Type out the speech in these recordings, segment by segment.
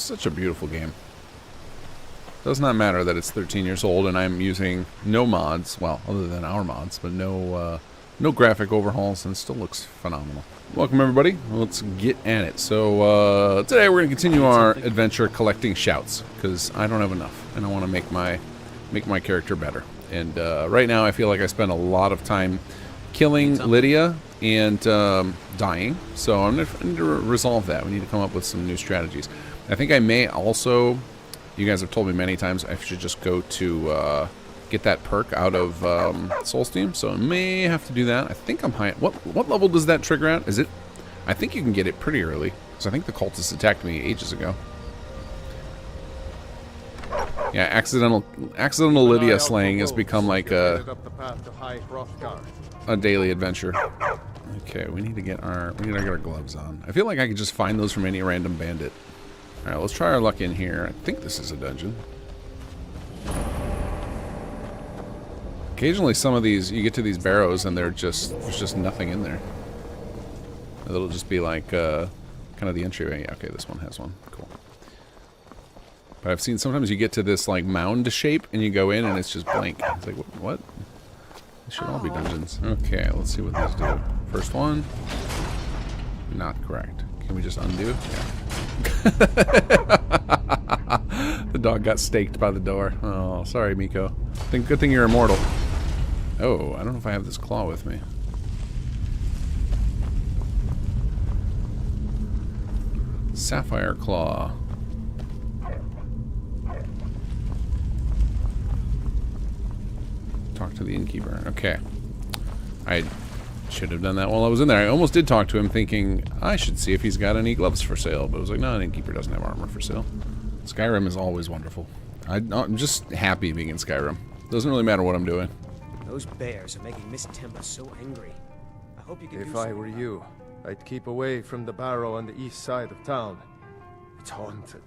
such a beautiful game. Does not matter that it's 13 years old and I'm using no mods, well, other than our mods, but no graphic overhauls, and it still looks phenomenal. Welcome everybody, let's get at it. So today we're going to continue our adventure collecting shouts, because I don't have enough, and I want to make my character better. And right now I feel like I spend a lot of time killing Lydia and dying, so I'm going to need to resolve that. We need to come up with some new strategies. I think I may also, you guys have told me many times, I should just go to get that perk out of Solstheim, so I may have to do that. I think I'm high. What level does that trigger at? Is it? I think you can get it pretty early, because I think the cultists attacked me ages ago. Yeah, accidental Lydia slaying has become like a daily adventure. Okay, we need to get our gloves on. I feel like I could just find those from any random bandit. All right, let's try our luck in here. I think this is a dungeon. Occasionally, some of these, you get to these barrows and there's just nothing in there. It'll just be like kind of the entryway. Yeah, okay, this one has one. Cool. But I've seen sometimes you get to this like mound shape and you go in and it's just blank. It's like, what? These should all be dungeons. Okay, let's see what these do. First one, not correct. Can we just undo? Yeah. The dog got staked by the door. Oh, sorry, Miko. Good thing you're immortal. Oh, I don't know if I have this claw with me. Sapphire claw. Talk to the innkeeper. Okay. I should have done that while I was in there. I almost did talk to him thinking I should see if he's got any gloves for sale, but I was like, no, an innkeeper doesn't have armor for sale. Skyrim is always wonderful. I'm just happy being in Skyrim. Doesn't really matter what I'm doing. Those bears are making Miss Temba so angry. I hope you can If I were you, I'd keep away from the Barrow on the east side of town. It's haunted.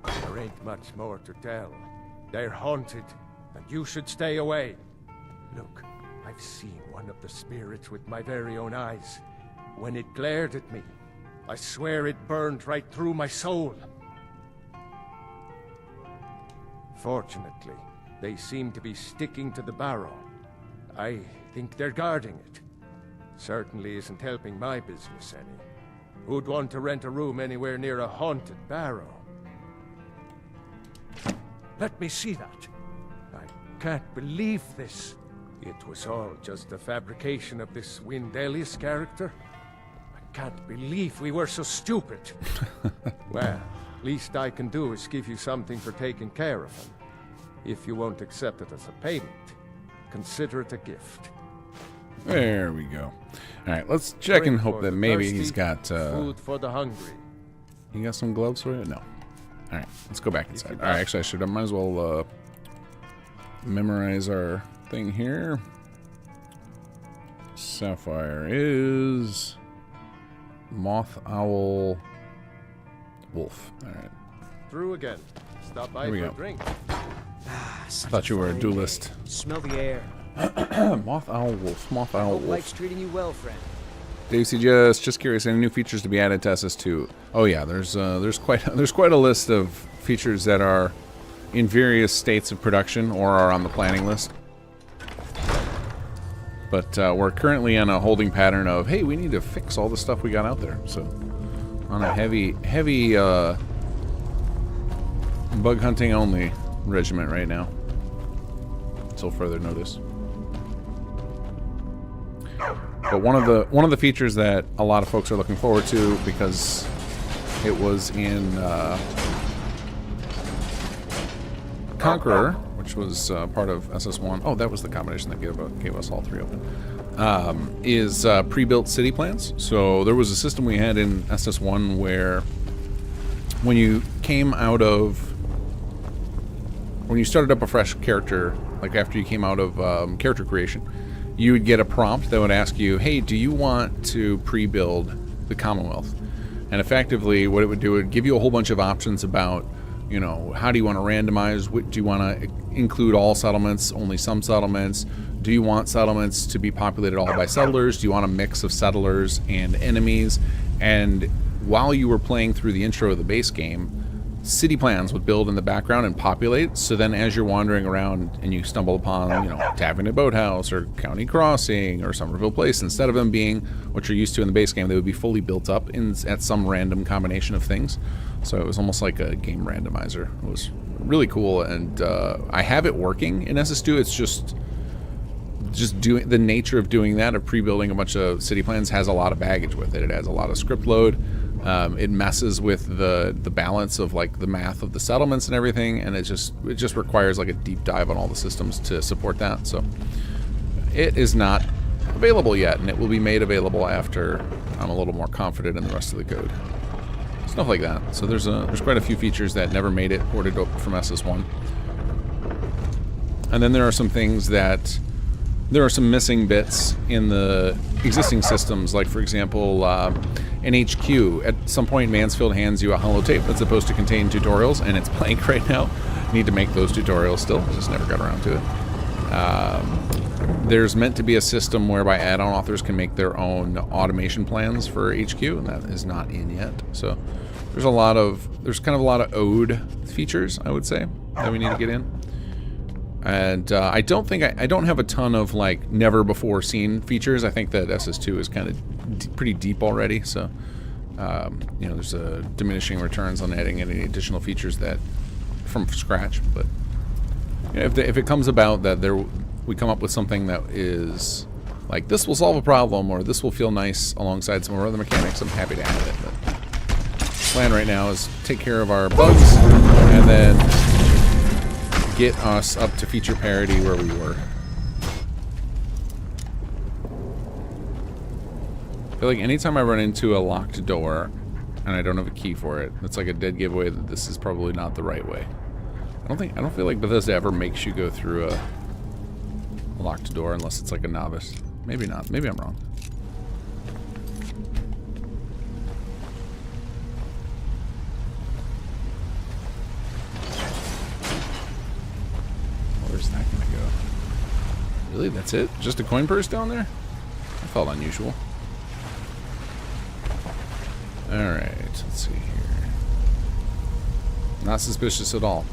There ain't much more to tell. They're haunted, and you should stay away. Look, I've seen one of the spirits with my very own eyes. When it glared at me, I swear it burned right through my soul. Fortunately, they seem to be sticking to the Barrow. I think they're guarding it. Certainly isn't helping my business any. Who'd want to rent a room anywhere near a haunted Barrow? Let me see that. I can't believe this. It was all just a fabrication of this Windelius character. I can't believe we were so stupid. Well, least I can do is give you something for taking care of him. If you won't accept it as a payment, consider it a gift. There we go. All right, let's check and hope that maybe he's got food for the hungry. You got some gloves for it? No. All right, let's go back inside. All right, actually, I might as well memorize our thing here. Sapphire is moth, owl, wolf. All right. Through again. Stop by for a drink. I thought you were a duelist. Smell the air. Moth, owl, wolf. Moth, owl, wolf. Life's treating you well, friend. Daisy, just curious, any new features to be added to SS2? Oh yeah, there's quite a list of features that are in various states of production or are on the planning list. But we're currently on a holding pattern of, hey, we need to fix all the stuff we got out there. So on a heavy bug hunting only regiment right now, until further notice. But one of the features that a lot of folks are looking forward to, because it was in Conqueror, which was part of SS1. Oh, that was the combination that gave us all three open. Is pre-built city plans. So there was a system we had in SS1 where when you started up a fresh character, like after you came out of character creation, you would get a prompt that would ask you, hey, do you want to pre-build the Commonwealth? And effectively what it would do, it would give you a whole bunch of options about, you know, how do you want to randomize? Do you want to include all settlements, only some settlements? Do you want settlements to be populated all by settlers? Do you want a mix of settlers and enemies? And while you were playing through the intro of the base game, city plans would build in the background and populate. So then as you're wandering around and you stumble upon, you know, Tavernet Boathouse or County Crossing or Somerville Place, instead of them being what you're used to in the base game, they would be fully built up at some random combination of things. So it was almost like a game randomizer. It was really cool, and I have it working in SS2. It's just doing the nature of doing that, of pre-building a bunch of city plans, has a lot of baggage with it. It has a lot of script load. It messes with the balance of like the math of the settlements and everything, and it just requires like a deep dive on all the systems to support that. So it is not available yet, and it will be made available after I'm a little more confident in the rest of the code. Stuff like that. So there's quite a few features that never made it ported up from SS1, and then there are some things that. There are some missing bits in the existing systems, like, for example, an HQ. At some point, Mansfield hands you a holotape that's supposed to contain tutorials, and it's blank right now. You need to make those tutorials still. I just never got around to it. There's meant to be a system whereby add-on authors can make their own automation plans for HQ, and that is not in yet. So there's kind of a lot of ode features, I would say, that we need to get in. And I don't have a ton of like never before seen features. I think that SS2 is kind of pretty deep already. So you know, there's a diminishing returns on adding any additional features that from scratch. But you know, if it comes about that we come up with something that is like this will solve a problem or this will feel nice alongside some of our other mechanics, I'm happy to add it. But the plan right now is take care of our bugs and then get us up to feature parity where we were. I feel like anytime I run into a locked door and I don't have a key for it, it's like a dead giveaway that this is probably not the right way. I don't feel like Bethesda ever makes you go through a locked door unless it's like a novice. Maybe not. Maybe I'm wrong. Where's that gonna go? Really? That's it? Just a coin purse down there? That felt unusual. Alright, let's see here. Not suspicious at all.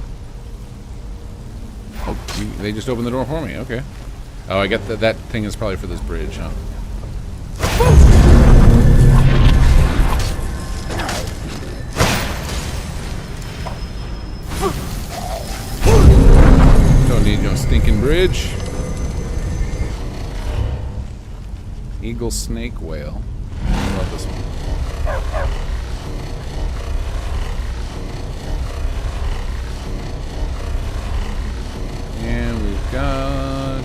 Oh, they just opened the door for me. Okay. Oh, I get that. That thing is probably for this bridge, huh? Don't need no stinking bridge. Eagle, snake, whale. I love this one. And we've got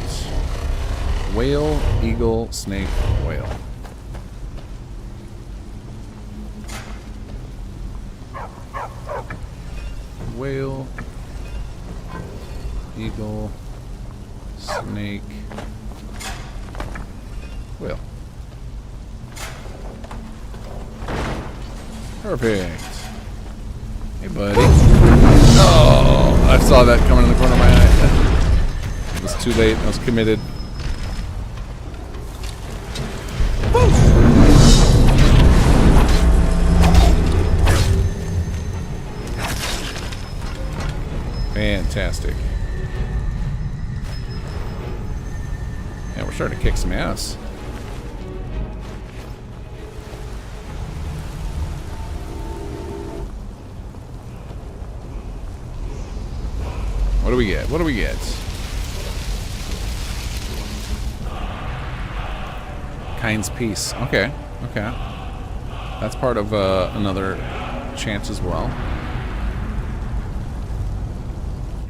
whale, eagle, snake, whale. Whale, eagle, snake, whale. Perfect. Hey, buddy. Oh, I saw that coming in the corner of my eye. It was too late. I was committed. Fantastic. Yeah, we're starting to kick some ass. What do we get? What do we get? Kind's Peace. Okay. Okay. That's part of another chance as well.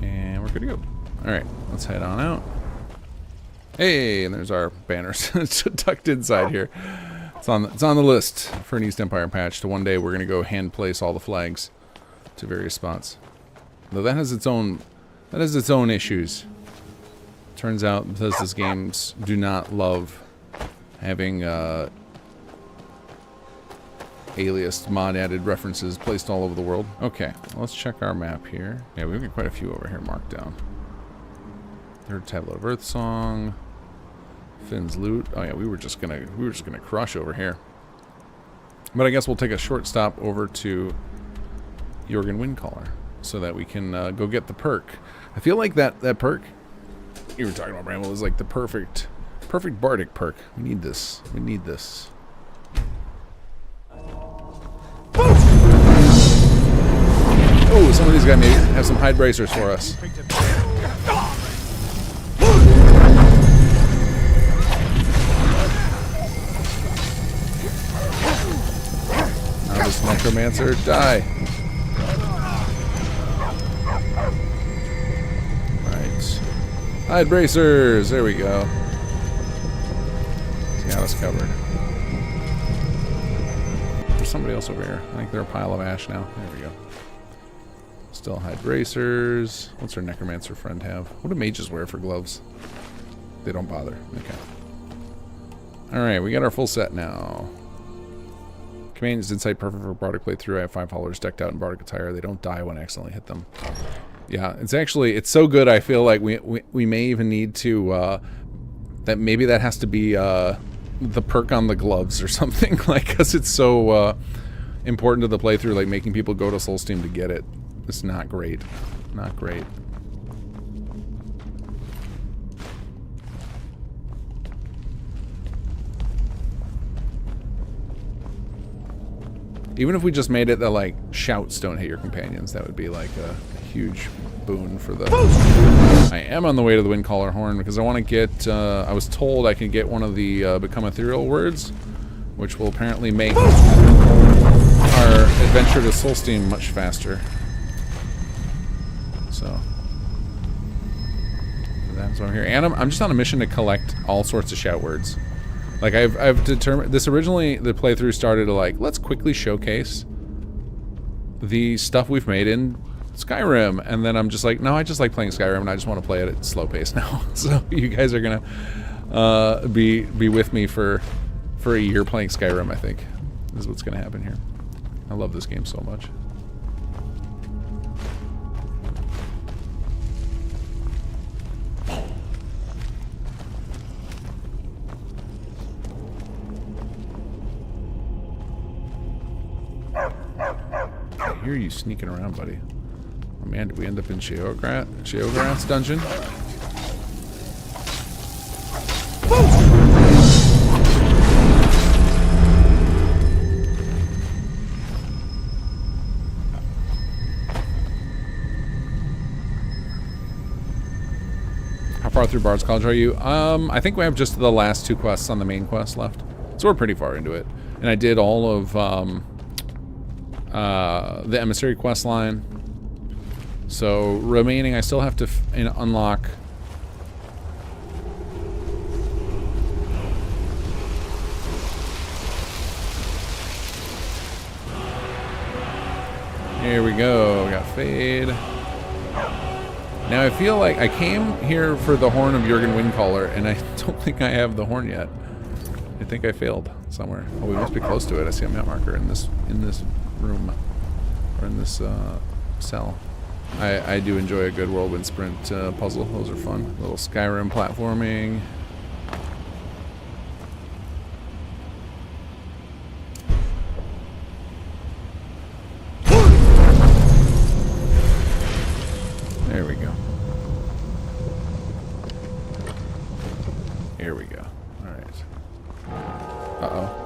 And we're good to go. Alright, let's head on out. Hey, and there's our banners tucked inside here. It's on the list for an East Empire patch. To one day we're gonna go hand place all the flags to various spots. Though that has its own issues. Turns out Bethesda's games do not love having aliased, mod added references placed all over the world. Okay, let's check our map here. Yeah, we've got quite a few over here marked down. Third Tablet of Earth Song. Finn's Loot. Oh yeah, we were just gonna crush over here. But I guess we'll take a short stop over to Jorgen Windcaller so that we can go get the perk. I feel like that perk you were talking about, Bramble, is like the perfect bardic perk. We need this. We need this. Oh, some of these guys may have some hide bracers for us. Now this necromancer, die. Right. Hide bracers, there we go. He's got us covered. There's somebody else over here. I think they're a pile of ash now. There we go. Still hide bracers. What's our necromancer friend have? What do mages wear for gloves? They don't bother. Okay. Alright, we got our full set now. Commands Insight, perfect for Bardic playthrough. I have 5 followers decked out in Bardic attire. They don't die when I accidentally hit them. Yeah, it's so good I feel like we may even need to, that maybe that has to be, the perk on the gloves or something, like, because it's so, important to the playthrough, like making people go to Solstheim to get it. It's not great. Not great. Even if we just made it that, like, shouts don't hit your companions, that would be, like, a huge boon for the... I am on the way to the Windcaller Horn because I want to get, I was told I can get one of the Become Ethereal words, which will apparently make our adventure to Solstheim much faster. So... that's why I'm here. And I'm just on a mission to collect all sorts of shout words. Like, I've determined... this originally, the playthrough started to, like, let's quickly showcase the stuff we've made in Skyrim. And then I'm just like, no, I just like playing Skyrim, and I just want to play it at slow pace now. So you guys are going to be with me for a year playing Skyrim, I think. This is what's going to happen here. I love this game so much. I hear you sneaking around, buddy. Oh man, did we end up in Sheograth's dungeon? How far through Bard's College are you? I think we have just the last 2 quests on the main quest left. So we're pretty far into it. And I did all of, the emissary quest line. So remaining, I still have to unlock. Here we go. We got Fade. Now I feel like I came here for the Horn of Jorgen Windcaller, and I don't think I have the horn yet. I think I failed somewhere. Oh, we must be close to it. I see a map marker in this room, or in this cell. I do enjoy a good whirlwind sprint puzzle. Those are fun. A little Skyrim platforming. There we go. Here we go. All right. Uh-oh.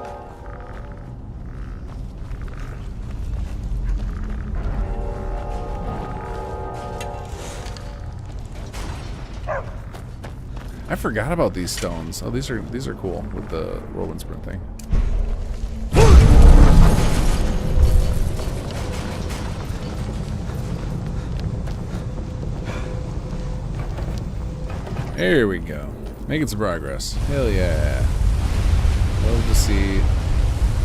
I forgot about these stones. Oh, these are cool with the whirlwind sprint thing. There we go. Making some progress. Hell yeah. Love to see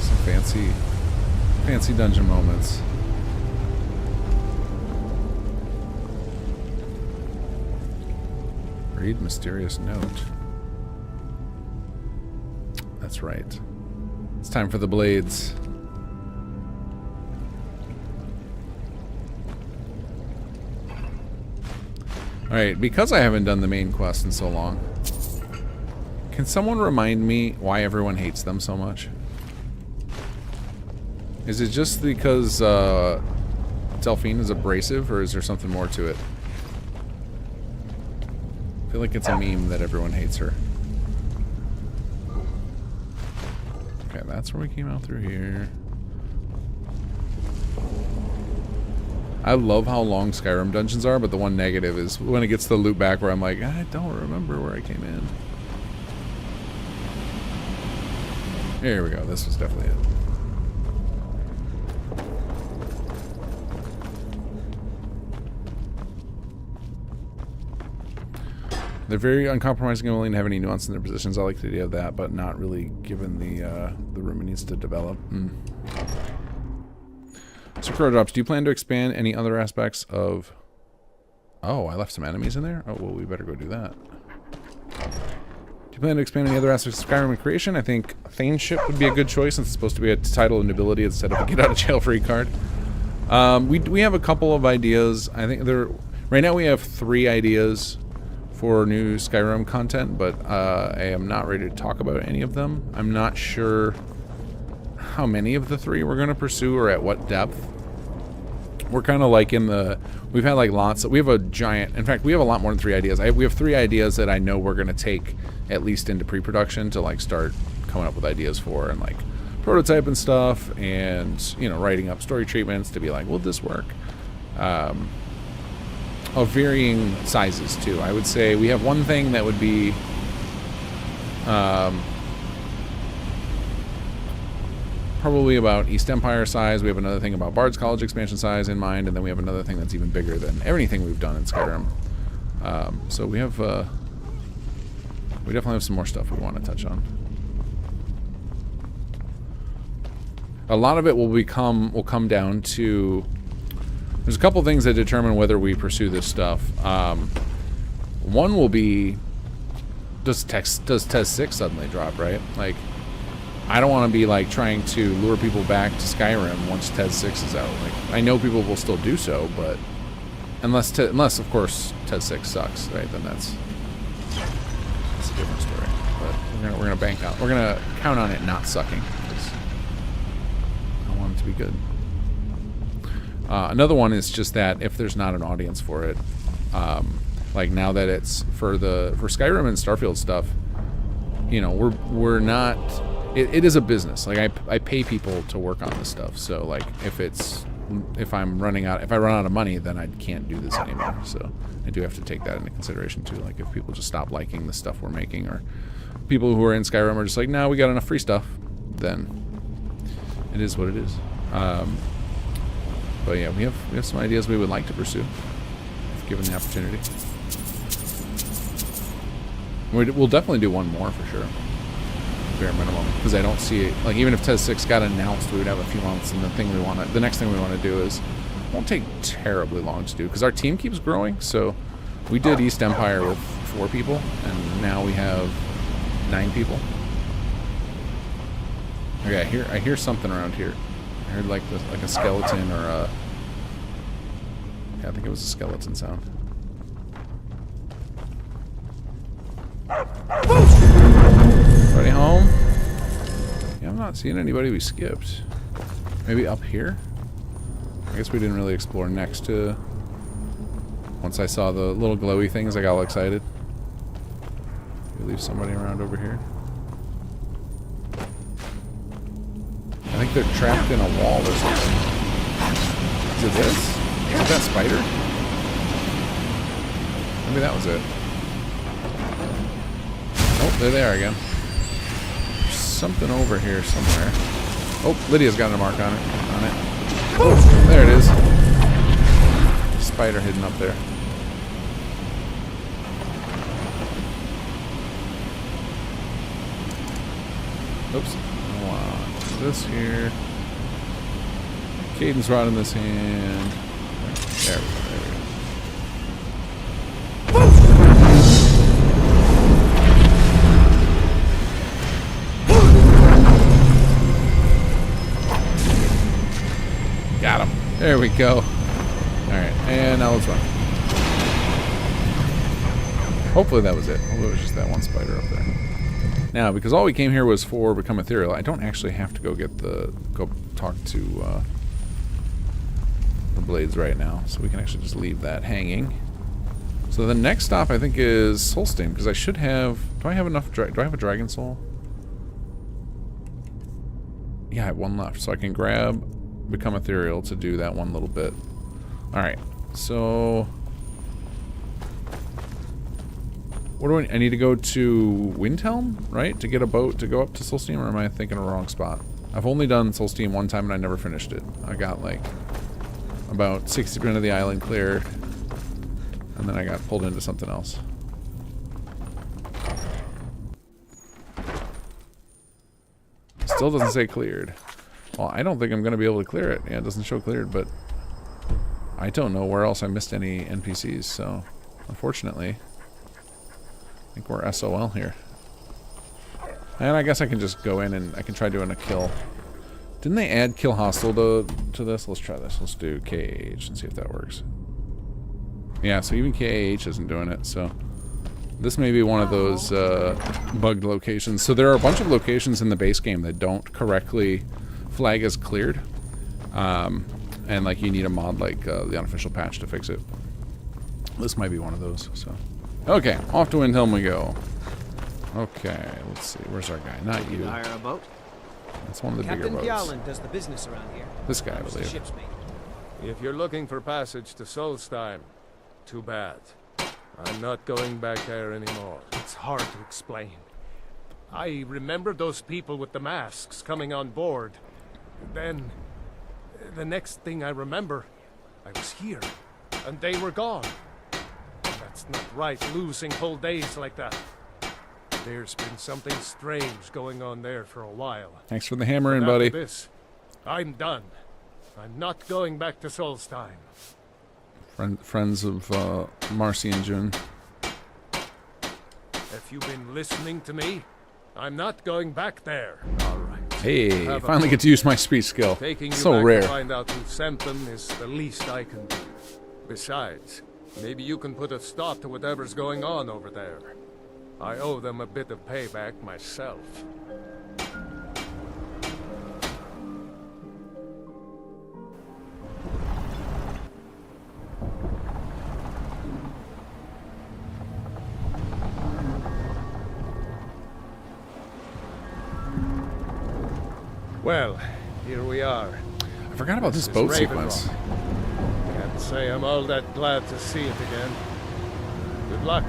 some fancy dungeon moments. Read mysterious note. That's right. It's time for the blades. Alright, because I haven't done the main quest in so long, can someone remind me why everyone hates them so much? Is it just because Delphine is abrasive, or is there something more to it? I feel like it's a meme that everyone hates her. Okay, that's where we came out through here. I love how long Skyrim dungeons are, but the one negative is when it gets the loop back where I'm like, I don't remember where I came in. Here we go. This was definitely it. They're very uncompromising and willing to have any nuance in their positions. I like the idea of that, but not really given the room it needs to develop. So Crow Drops, do you plan to expand any other aspects of... Oh, I left some enemies in there? Oh, well, we better go do that. Do you plan to expand any other aspects of Skyrim and creation? I think Thainship would be a good choice since it's supposed to be a title and ability instead of a get-out-of-jail-free card. We have a couple of ideas. I think right now we have 3 ideas for new Skyrim content, but I am not ready to talk about any of them. I'm not sure how many of the 3 we're going to pursue or at what depth. We're kind of like in the... We've had like lots... We have a giant... In fact, we have a lot more than 3 ideas. We have 3 ideas that I know we're going to take at least into pre-production to like start coming up with ideas for and like prototype and stuff and, you know, writing up story treatments to be like, will this work? Of varying sizes too. I would say we have one thing that would be probably about East Empire size. We have another thing about Bard's College expansion size in mind, and then we have another thing that's even bigger than everything we've done in Skyrim. So we have we definitely have some more stuff we want to touch on. A lot of it will come down to... There's a couple things that determine whether we pursue this stuff. One will be, does TES 6 suddenly drop, right? Like, I don't want to be like trying to lure people back to Skyrim once TES 6 is out. Like, I know people will still do so, but unless of course TES 6 sucks, right? Then that's a different story. But we're gonna count on it not sucking because I want it to be good. Another one is just that if there's not an audience for it, like now that it's for Skyrim and Starfield stuff, you know, we're not. It is a business. Like I pay people to work on this stuff. So like if I run out of money, then I can't do this anymore. So I do have to take that into consideration too. Like if people just stop liking the stuff we're making, or people who are in Skyrim are just like, no, we got enough free stuff, then it is what it is. But yeah, we have some ideas we would like to pursue, if given the opportunity. We'll definitely do one more for sure, bare minimum, because I don't see it. Like even if TES 6 got announced, we would have a few months, and the next thing we want to do is, it won't take terribly long to do, because our team keeps growing. So we did East Empire with 4 people, and now we have 9 people. Okay, I hear something around here. I heard like a skeleton or a... Yeah, I think it was a skeleton sound. Everybody home? Yeah, I'm not seeing anybody we skipped. Maybe up here? I guess we didn't really explore next to... Once I saw the little glowy things, I got all excited. We leave somebody around over here. I think they're trapped in a wall or something. Is it this? Is it that spider? Maybe that was it. Oh, there they are again. There's something over here somewhere. Oh, Lydia's got a mark on it. Oh, there it is. Spider hidden up there. Oops. This here. Cadence rod in this hand. There we go. Got him. There we go. Alright, and now let's run. Hopefully that was it. Hopefully it was just that one spider up there. Now, because all we came here was for Become Ethereal, I don't actually have to go talk to the blades right now, so we can actually just leave that hanging. So the next stop, I think, is Solstheim, because I should have... Do I have enough... Do I have a dragon soul? Yeah, I have one left, so I can grab Become Ethereal to do that one little bit. Alright, so... What do I need to go to Windhelm, right? To get a boat to go up to Solstheim, or am I thinking of the wrong spot? I've only done Solstheim one time and I never finished it. I got like about 60% of the island cleared, and then I got pulled into something else. Still doesn't say cleared. Well, I don't think I'm going to be able to clear it. Yeah, it doesn't show cleared, but I don't know where else I missed any NPCs, so unfortunately, I think we're SOL here. And I guess I can just go in and I can try doing a kill. Didn't they add kill hostile to this? Let's try this. Let's do KH and see if that works. Yeah, so even KH isn't doing it, so this may be one of those bugged locations. So there are a bunch of locations in the base game that don't correctly flag as cleared. And like you need a mod like the unofficial patch to fix it. This might be one of those, so. Okay, off to Windhelm we go. Okay, let's see. Where's our guy? Not you. Hire a boat. That's one of the bigger boats. Captain Bjaaland does the business around here. This guy, I Knows the believe. ship's mate. If you're looking for passage to Solstheim, too bad. I'm not going back there anymore. It's hard to explain. I remember those people with the masks coming on board. Then, the next thing I remember, I was here, and they were gone. That's not right, losing whole days like that. There's been something strange going on there for a while. Thanks for the hammer in, After buddy. this, I'm done. I'm not going back to Solstheim. Friends of Marcy and June. Have you been listening to me? I'm not going back there. All right. Hey, Have a finally get to use my speech skill. Taking you So back rare. to find out who sent them is the least I can do. Besides, maybe you can put a stop to whatever's going on over there. I owe them a bit of payback myself. Well, here we are. I forgot about this is boat Ravenrock. sequence. Can't say I'm all that glad to see it again. Good luck.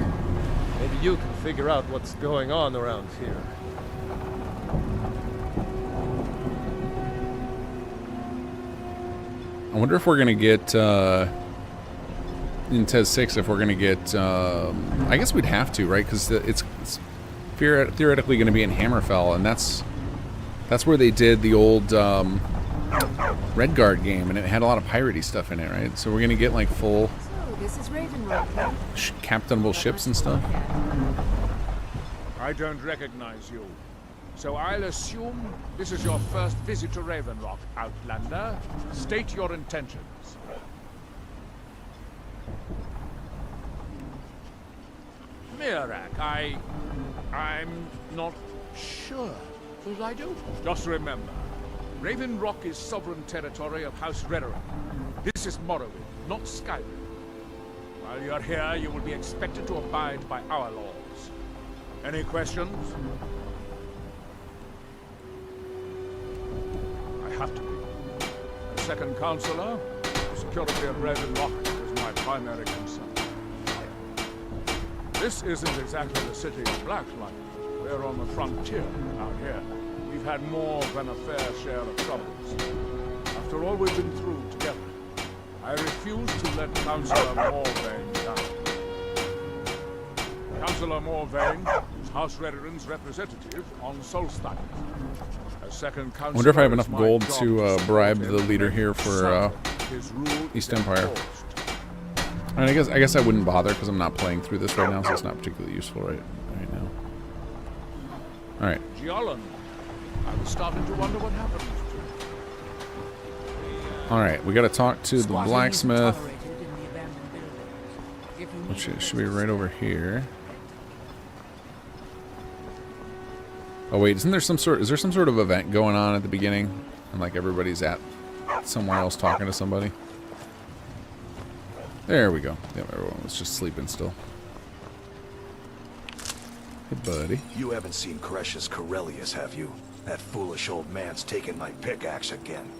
Maybe you can figure out what's going on around here. I wonder if we're gonna get in Tez 6 if we're gonna get. I guess we'd have to, right? Because it's theoretically going to be in Hammerfell, and that's where they did the old Redguard game, and it had a lot of piratey stuff in it, right? So we're gonna get like full So, this is Ravenrock, huh? captainable ships and stuff. I don't recognize you. So I'll assume this is your first visit to Ravenrock, Outlander. State your intentions. Mirak, I'm not sure. Should I do? Just remember, Ravenrock is sovereign territory of House Redoran. This is Morrowind, not Skyrim. While you're here, you will be expected to abide by our laws. Any questions? I have to be. As second counselor, the security of Ravenrock is my primary concern. This isn't exactly the city of Blacklight. We're on the frontier out here. We've had more than a fair share of troubles. After all we've been through together, I refuse to let Councillor Morvain down. Councillor Morvain is House Redoran's representative on Solstheim. As second I councillor, wonder if I have enough it's my gold job to bribe the support leader him here and for his rule East is Empire. enforced. I mean, I guess I wouldn't bother because I'm not playing through this right now, so it's not particularly useful right now. All right. Giallan, I was starting to wonder what happened to him. All right, we got to talk to the Squatting blacksmith, isn't tolerated in the abandoned buildings. If you which need should be right over here. Oh wait, is there some sort of event going on at the beginning, and like everybody's at somewhere else talking to somebody? There we go. Yep, everyone was just sleeping still. Hey, buddy. You haven't seen Cresh's Corellius, have you? That foolish old man's taken my pickaxe again.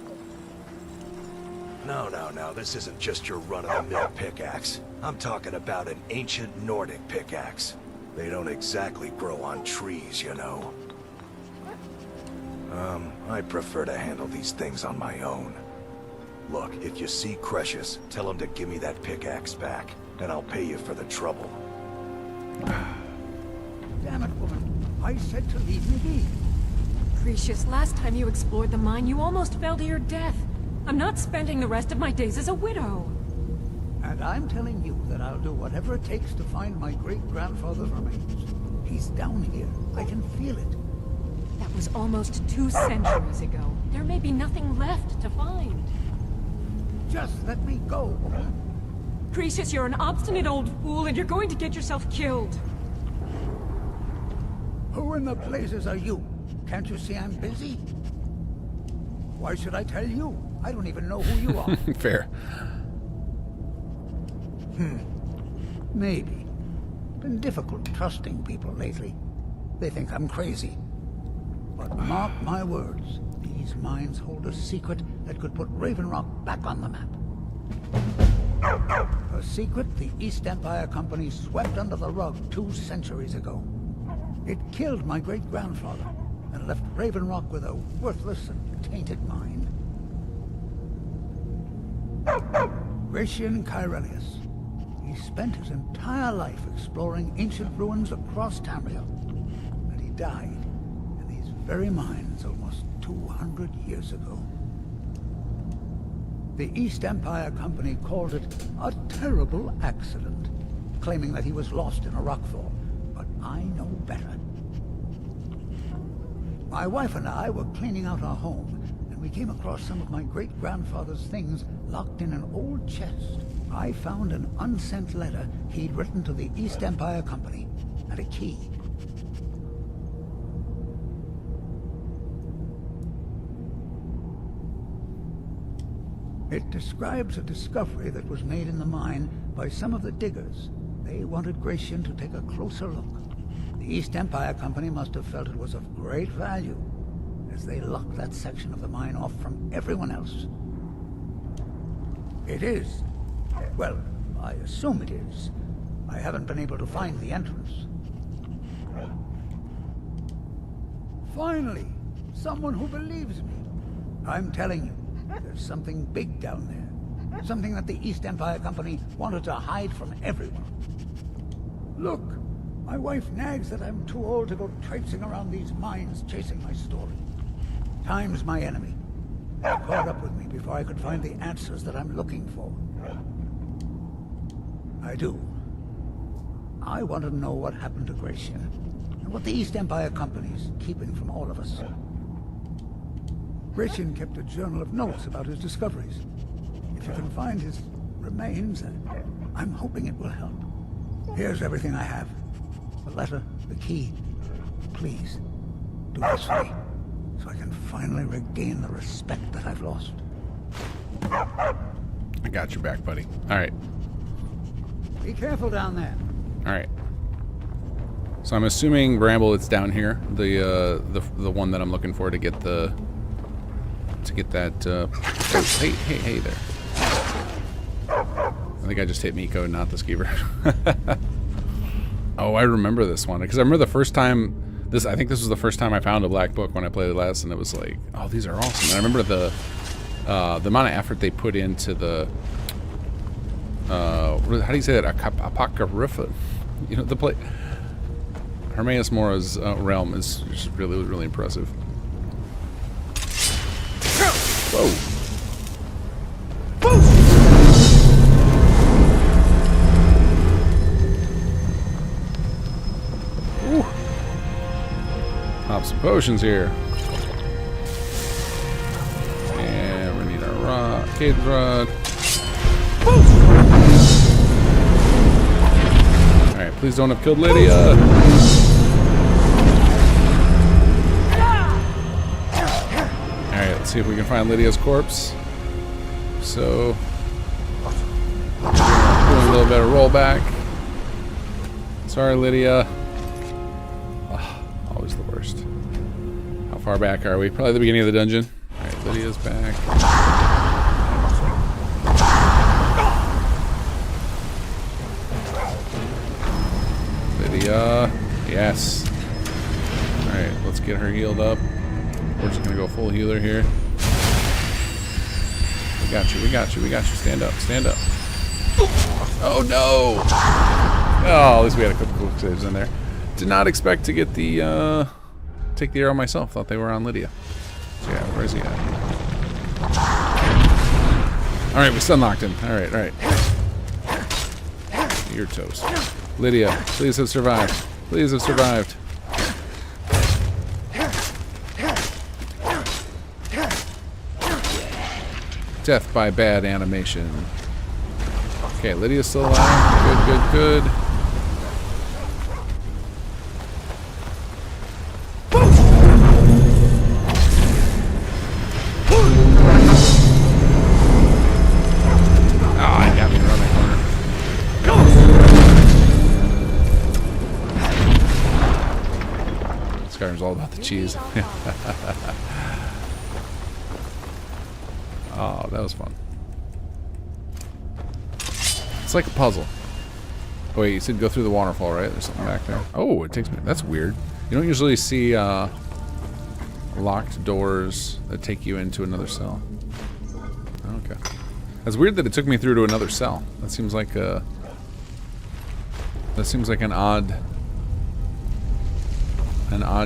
No, this isn't just your run-of-the-mill pickaxe. I'm talking about an ancient Nordic pickaxe. They don't exactly grow on trees, you know. I prefer to handle these things on my own. Look, if you see Creshus, tell him to give me that pickaxe back, and I'll pay you for the trouble. Damn it, woman. I said to leave me be. Gracious, last time you explored the mine, you almost fell to your death. I'm not spending the rest of my days as a widow. And I'm telling you that I'll do whatever it takes to find my great-grandfather's remains. He's down here. I can feel it. That was almost 2 centuries ago. There may be nothing left to find. Just let me go, woman. Gracious, you're an obstinate old fool, and you're going to get yourself killed. Who in the blazes are you? Can't you see I'm busy? Why should I tell you? I don't even know who you are. Fair. Maybe. Been difficult trusting people lately. They think I'm crazy. But mark my words, these mines hold a secret that could put Raven Rock back on the map. A secret the East Empire Company swept under the rug 2 centuries ago. It killed my great-grandfather and left Raven Rock with a worthless and tainted mine. Gratian Kyrelius. He spent his entire life exploring ancient ruins across Tamriel, and he died in these very mines almost 200 years ago. The East Empire Company called it a terrible accident, claiming that he was lost in a rockfall, but I know better. My wife and I were cleaning out our home, and we came across some of my great-grandfather's things locked in an old chest. I found an unsent letter he'd written to the East Empire Company, and a key. It describes a discovery that was made in the mine by some of the diggers. They wanted Gratian to take a closer look. The East Empire Company must have felt it was of great value, as they locked that section of the mine off from everyone else. It is. Well, I assume it is. I haven't been able to find the entrance. Finally, someone who believes me. I'm telling you, there's something big down there. Something that the East Empire Company wanted to hide from everyone. Look, my wife nags that I'm too old to go traipsing around these mines chasing my story. Time's my enemy. It caught up with me before I could find the answers that I'm looking for. I do. I want to know what happened to Gratian, and what the East Empire Company's keeping from all of us. Gratian kept a journal of notes about his discoveries. If you can find his remains, I'm hoping it will help. Here's everything I have. The letter, the key. Please, do this for me, so I can finally regain the respect that I've lost. I got your back, buddy. All right. Be careful down there. All right. So I'm assuming Bramble, it's down here. The one that I'm looking for to get that. Hey there. I think I just hit Miko, not the skeever. Oh, I remember this one because I remember the first time. I think this was the first time I found a black book when I played it last, and it was like, oh, these are awesome. And I remember the amount of effort they put into the. How do you say that? Apocrypha. You know, the play. Hermaeus Mora's realm is just really, really impressive. Whoa. Ooh. Pop some potions here. And we need our rod, cave rod. Alright, please don't have killed Lydia. Alright, let's see if we can find Lydia's corpse. So little bit of rollback. Sorry, Lydia. Oh, always the worst. How far back are we? Probably the beginning of the dungeon. Alright, Lydia's back. Lydia. Yes. Alright, let's get her healed up. We're just gonna go full healer here. We got you, we got you, we got you. Stand up, stand up. Oh no! Oh, at least we had a couple quick saves in there. Did not expect to get the, take the arrow myself. Thought they were on Lydia. So yeah, where's he at? Alright, we stun locked him. Alright, alright. You're toast. Lydia, please have survived. Please have survived. Death by bad animation. Okay, Lydia's still alive. Good, good, good. Oh, he got me around that corner. Skyrim's all about the cheese. Oh, that was fun. It's like a puzzle. Oh, wait, you said go through the waterfall, right? There's something back there. Oh, it takes me... That's weird. You don't usually see locked doors that take you into another cell. Okay. That's weird that it took me through to another cell. That seems like a... That seems like an odd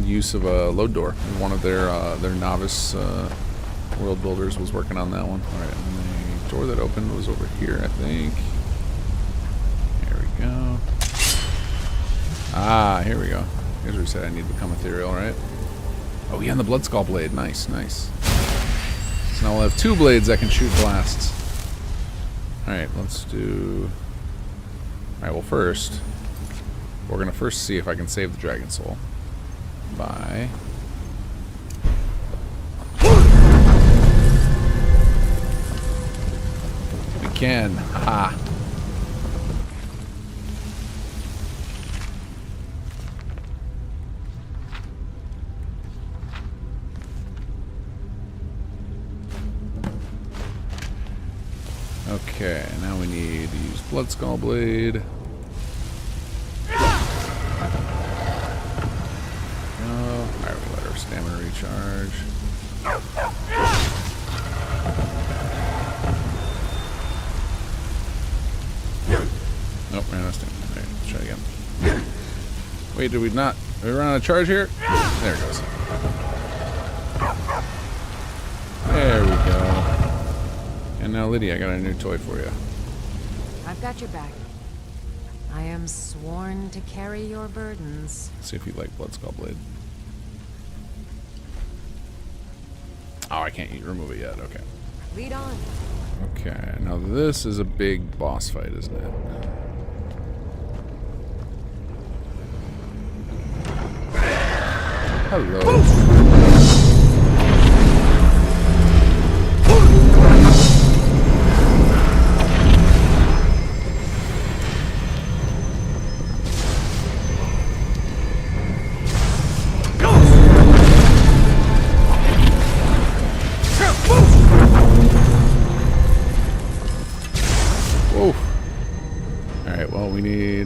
use of a load door. One of their novice world builders was working on that one. Alright, and the door that opened was over here, I think. Here we go. Ah, here we go. Here's where we said I need to become ethereal, right? Oh yeah, and the Bloodskal blade. Nice, nice. So now we'll have 2 blades that can shoot blasts. Alright, let's do... Alright, well first, we're going to first see if I can save the Dragon Soul. By... We can. Aha. Okay, now we need to use Bloodskal blade. Alright, we let our stamina recharge. Nope, ran out of stamina. Alright, let's try again. Wait, did we not? Did we run out of charge here? There it goes. There we go. And now, Lydia, I got a new toy for you. I've got your back. I am sworn to carry your burdens. Let's see if you like Bloodskal blade. Oh, I can't remove it yet. Okay. Lead on. Okay, now this is a big boss fight, isn't it? Hello.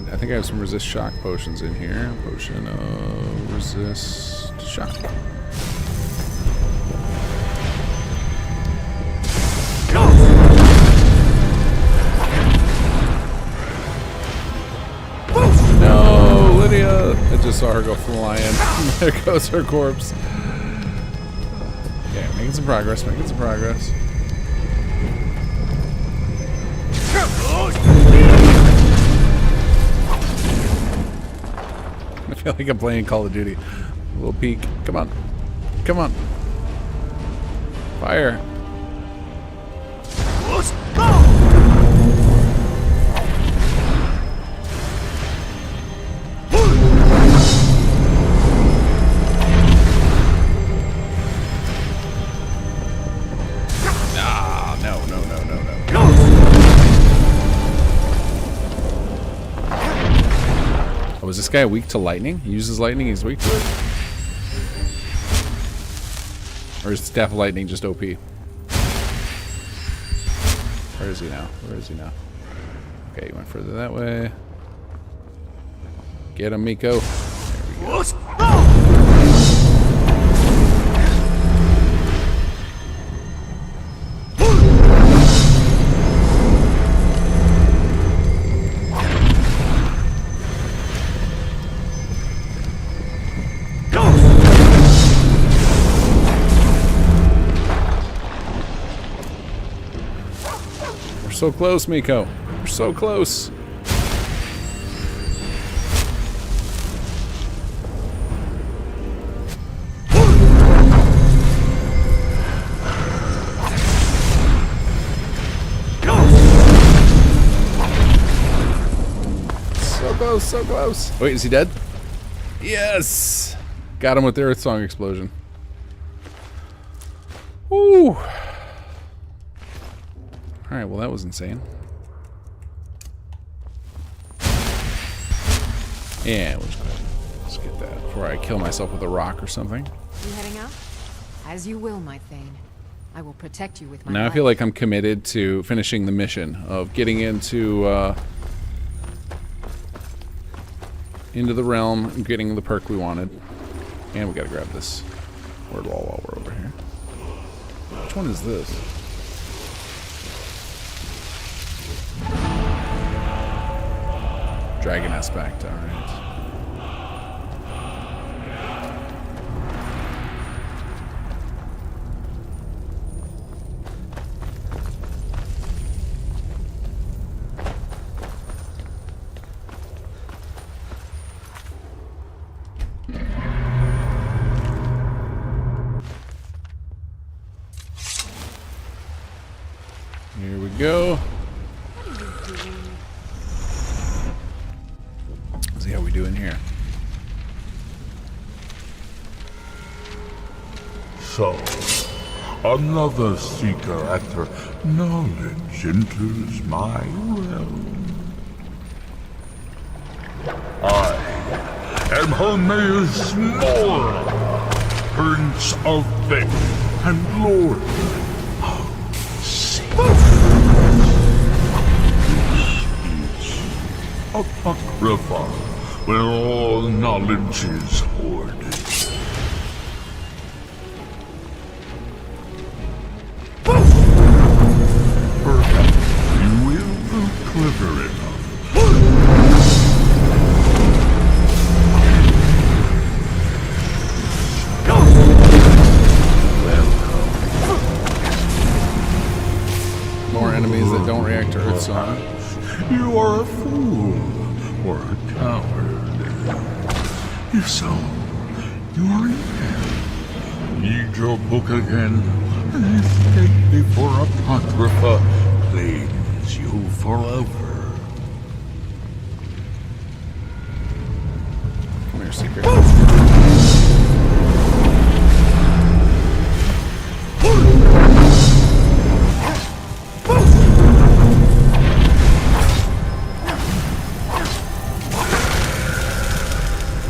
I think I have some resist shock potions in here. Potion of resist shock. No, Lydia! I just saw her go flying. There goes her corpse. Okay, making some progress, making some progress. I feel like I'm playing Call of Duty. A little peek. Come on. Come on. Fire. Ah, no. is this guy weak to lightning? He uses lightning, he's weak to it? Or is Staff of Lightning just OP? Where is he now? Where is he now? Okay, he went further that way. Get him, Miko. There we go. So close, Miko. We're so close. So close, so close. Wait, is he dead? Yes! Got him with the Earth Song explosion. Woo! Alright, well that was insane. Yeah, let's get that before I kill myself with a rock or something. You heading out? As you will, my Thane. I will protect you with my Now I life. feel like I'm committed to finishing the mission of getting into the realm and getting the perk we wanted. And we gotta grab this word wall while we're over here. Which one is this? Dragon aspect, alright. Here we go. See how we do in here. So, another seeker after knowledge enters my realm. I am Hermaeus Mora, Prince of Faith and Lord of This is Apocrypha, where all knowledge is hoarded. Perhaps you will be clever enough. More enemies that don't react to Earth Song. You are a fool or a coward. If so, you are in hell. Read your book again, and escape before Apocrypha claims you forever. Come here, secret.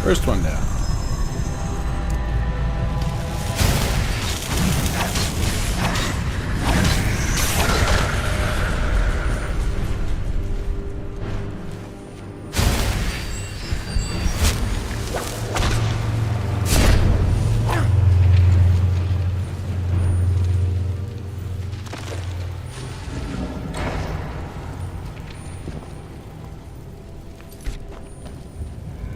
First one down.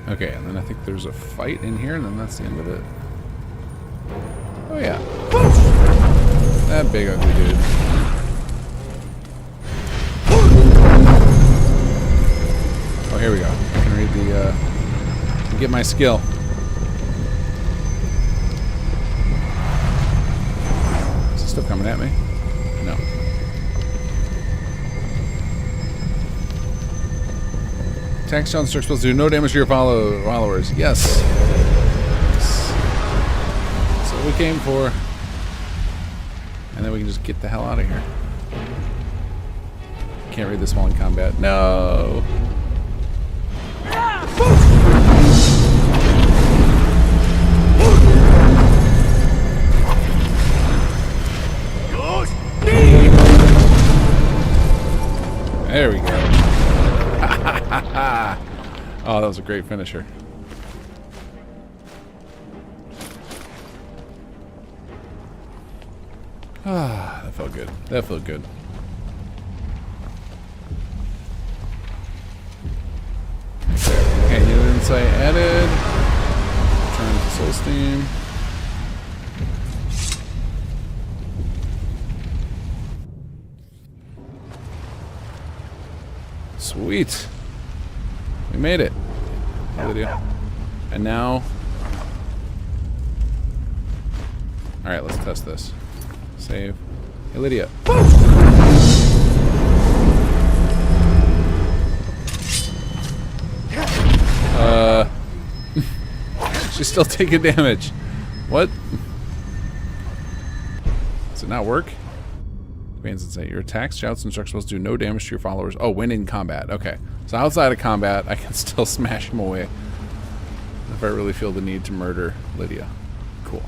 Okay, and then I think there's a fight in here, and then that's the end of it. Oh yeah. That big ugly dude. Oh, here we go. I can read the, get my skill. Is it still coming at me? No. Attack shots are supposed to do no damage to your followers. Yes. That's what we came for. And then we can just get the hell out of here. Can't read this while in combat. No. Oh, that was a great finisher. Ah, that felt good. That felt good. Okay, new insight added. Turn to Solstheim. Sweet. We made it. Lydia. And now... Alright, let's test this. Save. Hey, Lydia. She's still taking damage. What? Does it not work? Commands and say your attacks, shouts, and instructions do no damage to your followers. Oh, when in combat. Okay. So outside of combat, I can still smash him away. If I really feel the need to murder Lydia. Cool.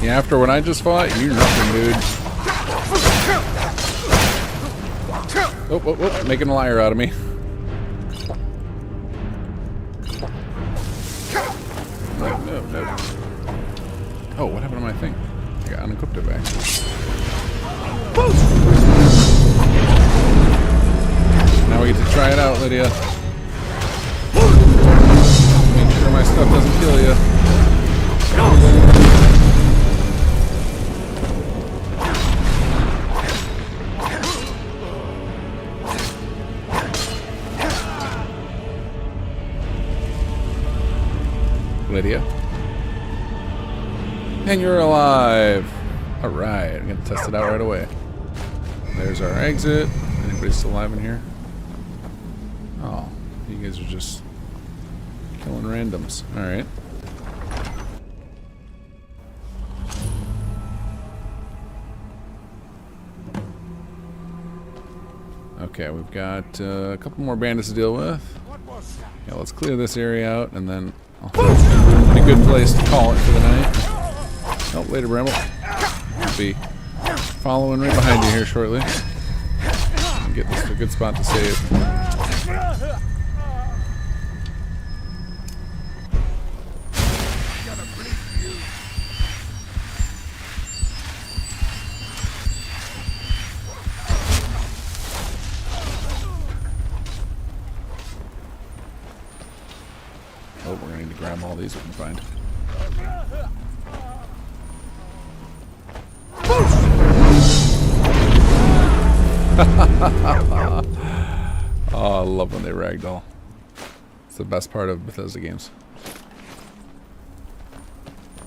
Yeah, after what I just fought, you're nothing, dude. Oh, making a liar out of me. No. Oh, what happened to my thing? I got unequipped it back. Now we get to try it out, Lydia. Make sure my stuff doesn't kill you. Lydia. And you're alive. Alright, I'm gonna test it out right away. There's our exit. Anybody still alive in here? Oh, you guys are just killing randoms. Alright. Okay, we've got a couple more bandits to deal with. Yeah, let's clear this area out and then a good place to call it for the night. Oh, later, Bramble. I'll be following right behind you here shortly. Get this to a good spot to save. Oh, we're gonna need to grab all these we can find. Oh, I love when they ragdoll. It's the best part of Bethesda games.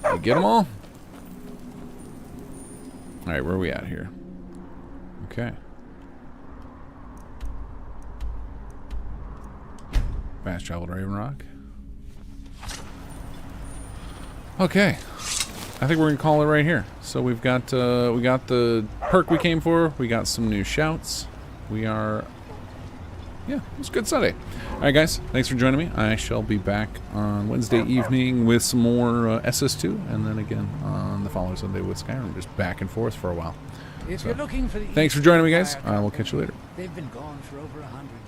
You get them all? Alright, where are we at here? Okay. Fast travel to Raven Rock. Okay. I think we're gonna call it right here. So we got the perk we came for. We got some new shouts. Yeah, it was a good Sunday. All right, guys, thanks for joining me. I shall be back on Wednesday evening with some more SS2, and then again on the following Sunday with Skyrim, just back and forth for a while. If you're looking for the thanks for joining me, guys. I will catch you later. They've been gone for over 100 years.